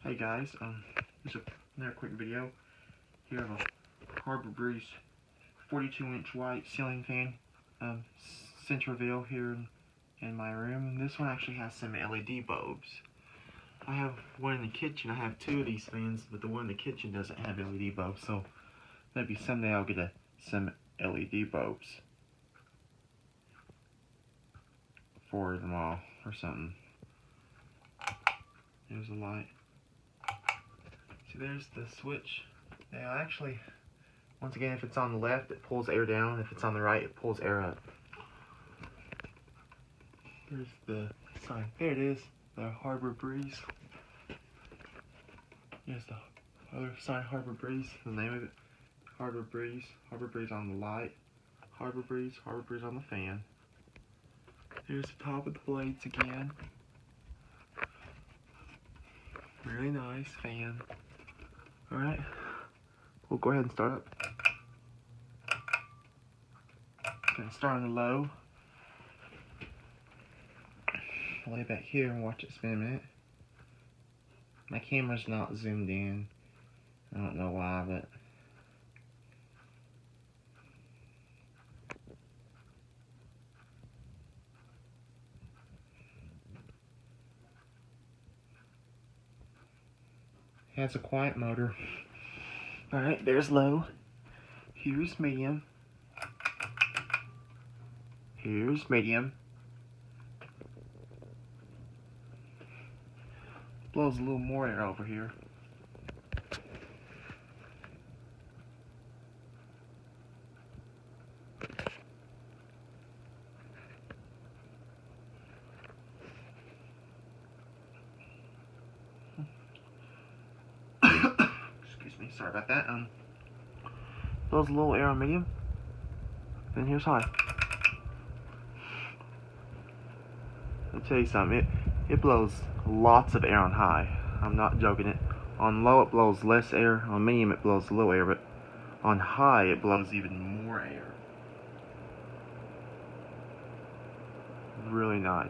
Hey guys, just another quick video. Here I have a Harbor Breeze 42-inch white ceiling fan, Centreville here in my room. This one actually has some LED bulbs. I have one in the kitchen. I have two of these fans, but the one in the kitchen doesn't have LED bulbs, so maybe someday I'll get some LED bulbs for them all or something. There's a light. See, there's the switch. Now actually, once again, if it's on the left, it pulls air down. If it's on the right, it pulls air up. There's the sign. There it is, the Harbor Breeze. Here's the other sign, Harbor Breeze, the name of it. Harbor Breeze on the light. Harbor Breeze on the fan. Here's the top of the blades again. Really nice fan. Alright, we'll go ahead and start up. Gonna start on the low. I'll lay back here and watch it spin a minute. My camera's not zoomed in. I don't know why, but it has a quiet motor. Alright, there's low. Here's medium. Here's medium. Blows a little more air over here. Excuse me, sorry about that. Blows a little air on medium. Then here's high. I'll tell you something, it blows lots of air on high. I'm not joking it. On low it blows less air, on medium it blows a little air, but on high it blows even more air. Really nice.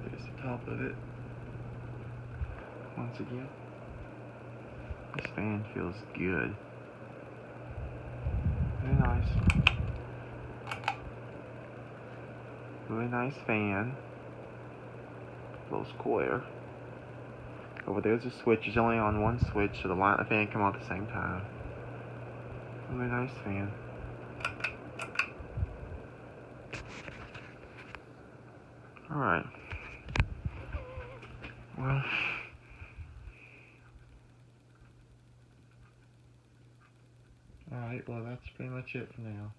There's the top of it. Once again, this fan feels good. Very nice. Really nice fan. Blows cool air. Over there's a switch. It's only on one switch, so the light and the fan come on at the same time. Really nice fan. Alright. Well, alright, well that's pretty much it for now.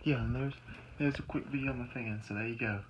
Yeah, and there's a quick video on the fan, so there you go.